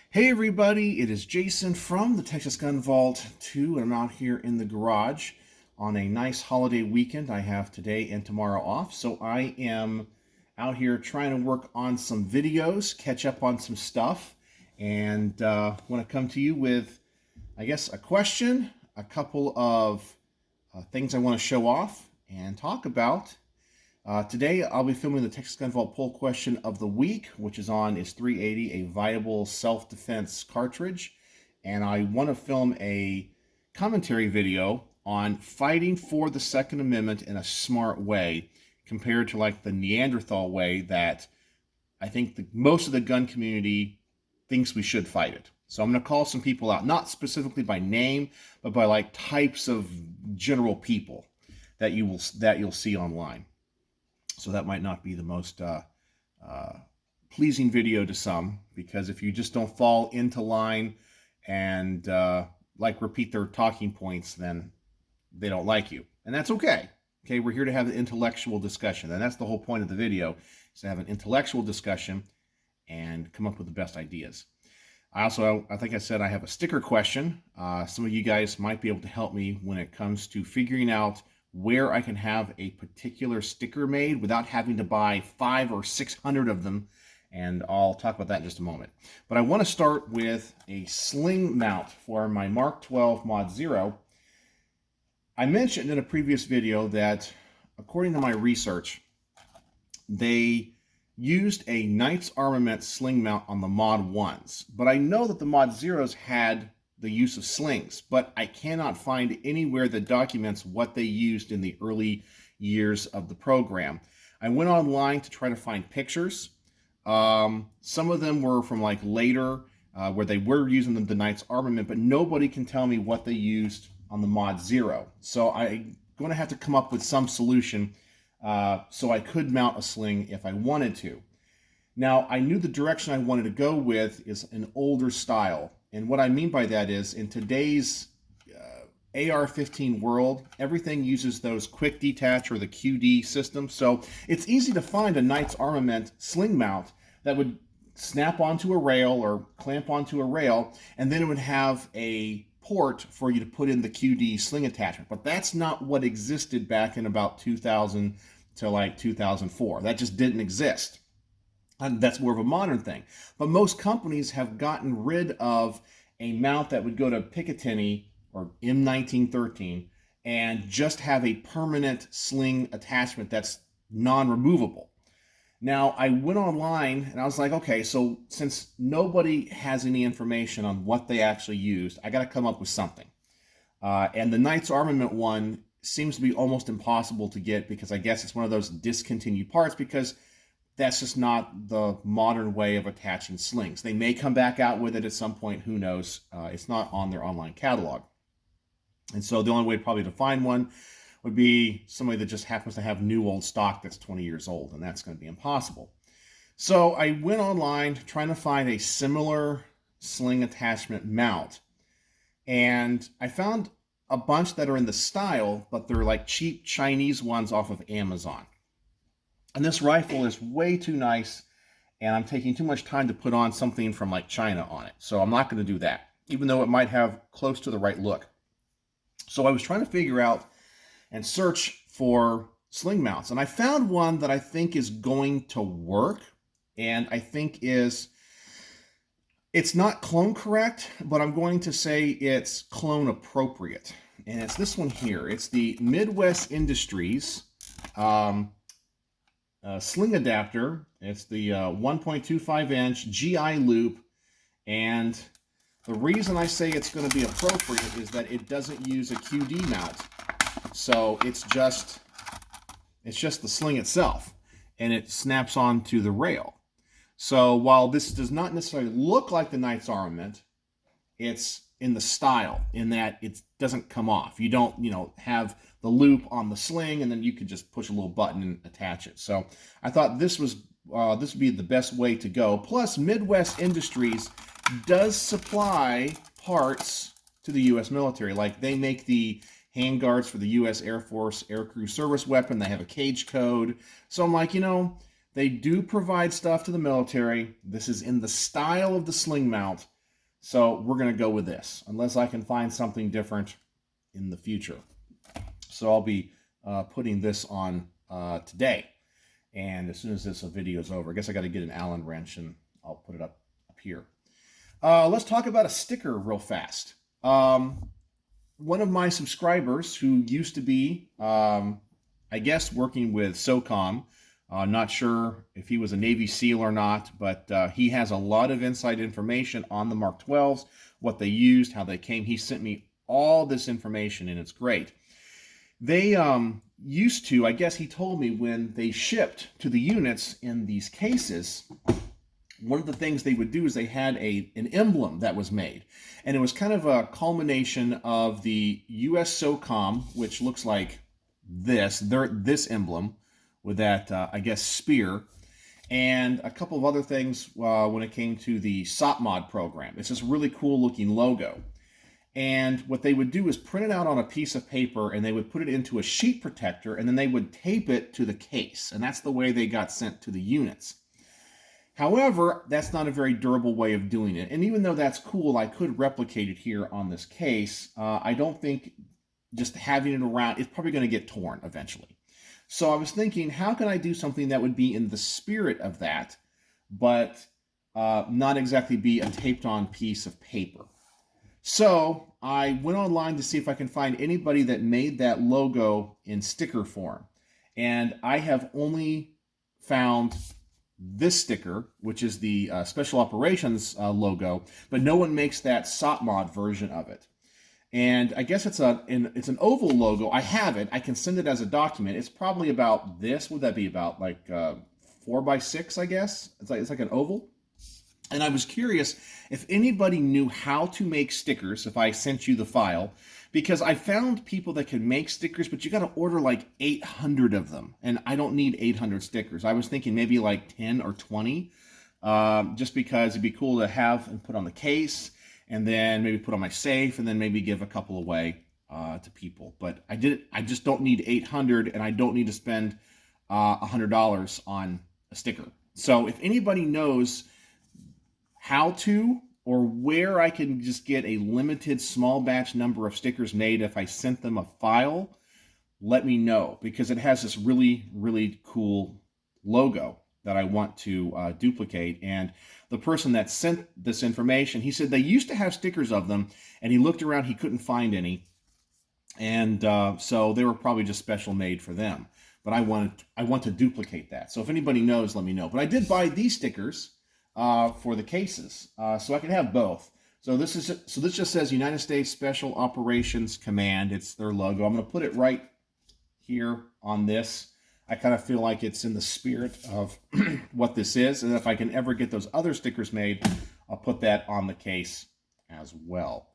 Hey everybody, it is Jason from the Texas Gun Vault 2, and I'm out here in the garage on a nice holiday weekend. I have today and tomorrow off, so I am out here trying to work on some videos, catch up on some stuff, and want to come to you with, I guess, a question, a couple of things I want to show off and talk about. Today, I'll be filming the Texas Gun Vault poll question of the week, which is on, is 380 a viable self-defense cartridge? And I want to film a commentary video on fighting for the Second Amendment in a smart way, compared to like the Neanderthal way that I think most of the gun community thinks we should fight it. So I'm going to call some people out, not specifically by name, but by like types of general people that you'll see online. So that might not be the most pleasing video to some, because if you just don't fall into line and repeat their talking points, then they don't like you. And that's okay. Okay, we're here to have an intellectual discussion. And that's the whole point of the video, is to have an intellectual discussion and come up with the best ideas. I think I said I have a sticker question. Some of you guys might be able to help me when it comes to figuring out where I can have a particular sticker made without having to buy 500 or 600 of them, and I'll talk about that in just a moment. But I want to start with a sling mount for my Mk12 Mod 0. I mentioned in a previous video that, according to my research, they used a Knight's Armament sling mount on the Mod 1s, but I know that the Mod 0s had the use of slings, but I cannot find anywhere that documents what they used in the early years of the program. I went online to try to find pictures. Some of them were from like later, where they were using the Knight's Armament, but nobody can tell me what they used on the Mod 0. So I'm going to have to come up with some solution so I could mount a sling if I wanted to. Now, I knew the direction I wanted to go with is an older style. And what I mean by that is, in today's AR-15 world, everything uses those quick detach or the QD system. So it's easy to find a Knight's Armament sling mount that would snap onto a rail or clamp onto a rail, and then it would have a port for you to put in the QD sling attachment. But that's not what existed back in about 2000 to like 2004. That just didn't exist. And that's more of a modern thing. But most companies have gotten rid of a mount that would go to Picatinny or M1913 and just have a permanent sling attachment that's non-removable. Now, I went online and I was like, okay, so since nobody has any information on what they actually used, I got to come up with something. And the Knight's Armament one seems to be almost impossible to get, because I guess it's one of those discontinued parts, because that's just not the modern way of attaching slings. They may come back out with it at some point, who knows. It's not on their online catalog. And so the only way probably to find one would be somebody that just happens to have new old stock that's 20 years old, and that's going to be impossible. So I went online trying to find a similar sling attachment mount, and I found a bunch that are in the style, but they're like cheap Chinese ones off of Amazon. And this rifle is way too nice, and I'm taking too much time to put on something from like China on it. So I'm not going to do that, even though it might have close to the right look. So I was trying to figure out and search for sling mounts, and I found one that I think is going to work, and I think it's not clone correct, but I'm going to say it's clone appropriate. And it's this one here. It's the Midwest Industries sling adapter. It's the 1.25 inch GI loop, and the reason I say it's going to be appropriate is that it doesn't use a QD mount. So it's just the sling itself, and it snaps onto the rail. So while this does not necessarily look like the Knight's Armament, it's in the style, in that it doesn't come off. You don't, have the loop on the sling, and then you could just push a little button and attach it. So I thought this would be the best way to go. Plus, Midwest Industries does supply parts to the U.S. military. Like, they make the handguards for the U.S. Air Force Aircrew Service Weapon. They have a cage code. So I'm like, they do provide stuff to the military. This is in the style of the sling mount. So we're going to go with this, unless I can find something different in the future. So I'll be putting this on today. And as soon as this video is over, I guess I got to get an Allen wrench and I'll put it up here. Let's talk about a sticker real fast. One of my subscribers who used to be, I guess, working with SOCOM, not sure if he was a Navy SEAL or not, but he has a lot of inside information on the Mark 12s, what they used, how they came. He sent me all this information, and it's great. They used to, I guess he told me, when they shipped to the units in these cases, one of the things they would do is they had an emblem that was made. And it was kind of a culmination of the US SOCOM, which looks like this emblem with that, I guess, spear, and a couple of other things when it came to the SOP Mod program. It's this really cool looking logo. And what they would do is print it out on a piece of paper, and they would put it into a sheet protector, and then they would tape it to the case. And that's the way they got sent to the units. However, that's not a very durable way of doing it. And even though that's cool, I could replicate it here on this case. I don't think just having it around, it's probably going to get torn eventually. So I was thinking, how can I do something that would be in the spirit of that, but not exactly be a taped on piece of paper? So I went online to see if I can find anybody that made that logo in sticker form. And I have only found this sticker, which is the Special Operations logo, but no one makes that SOP Mod version of it. And I guess it's an oval logo. I have it. I can send it as a document. It's probably about this. What would that be, about like 4x6, I guess? It's like an oval. And I was curious if anybody knew how to make stickers, if I sent you the file, because I found people that could make stickers, but you got to order like 800 of them. And I don't need 800 stickers. I was thinking maybe like 10 or 20, just because it'd be cool to have and put on the case, and then maybe put on my safe, and then maybe give a couple away to people. But I just don't need 800, and I don't need to spend $100 on a sticker. So if anybody knows how to, or where I can just get a limited small batch number of stickers made if I sent them a file, let me know, because it has this really, really cool logo that I want to duplicate. And the person that sent this information, he said they used to have stickers of them, and he looked around, he couldn't find any. And so they were probably just special made for them. But I want to duplicate that. So if anybody knows, let me know. But I did buy these stickers for the cases, so I can have both. So this just says United States Special Operations Command. It's their logo. I'm going to put it right here on this. I kind of feel like it's in the spirit of what this is, and if I can ever get those other stickers made, I'll put that on the case as well.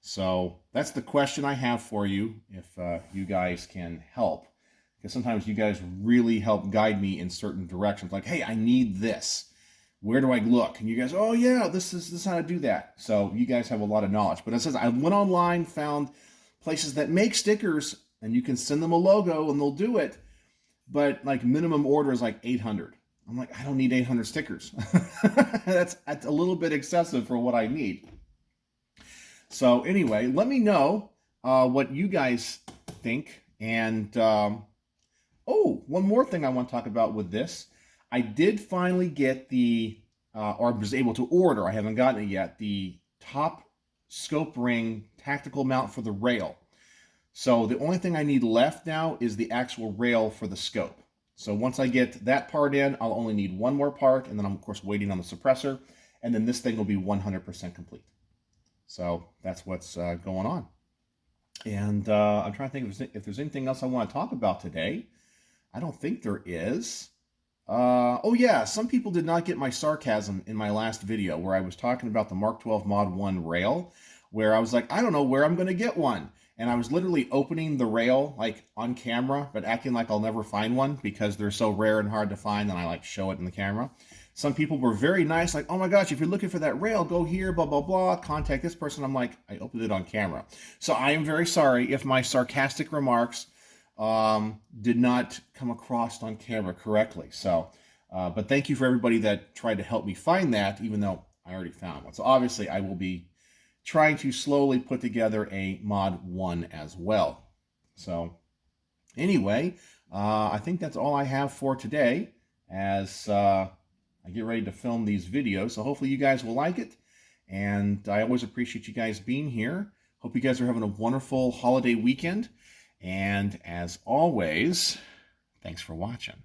So that's the question I have for you, if you guys can help, because sometimes you guys really help guide me in certain directions. Like, hey, I need this. Where do I look? And you guys, oh yeah, this is how to do that. So you guys have a lot of knowledge. But it says I went online, found places that make stickers, and you can send them a logo and they'll do it. But like minimum order is like 800. I'm like, I don't need 800 stickers. That's a little bit excessive for what I need. So anyway, let me know what you guys think. And one more thing I want to talk about with this. I did finally get or was able to order, I haven't gotten it yet, the top scope ring tactical mount for the rail. So the only thing I need left now is the actual rail for the scope. So once I get that part in, I'll only need one more part, and then I'm, of course, waiting on the suppressor, and then this thing will be 100% complete. So that's what's going on. And I'm trying to think if there's anything else I want to talk about today. I don't think there is. Oh yeah, some people did not get my sarcasm in my last video where I was talking about the Mark 12 Mod 1 rail, where I was like, I don't know where I'm going to get one. And I was literally opening the rail like on camera, but acting like I'll never find one because they're so rare and hard to find, and I like show it in the camera. Some people were very nice, like, oh my gosh, if you're looking for that rail, go here, blah, blah, blah, contact this person. I'm like, I opened it on camera. So I am very sorry if my sarcastic remarks did not come across on camera correctly. So, but thank you for everybody that tried to help me find that, even though I already found one. So obviously I will be trying to slowly put together a mod 1 as well. So anyway, I think that's all I have for today as I get ready to film these videos. So hopefully you guys will like it. And I always appreciate you guys being here. Hope you guys are having a wonderful holiday weekend. And as always, thanks for watching.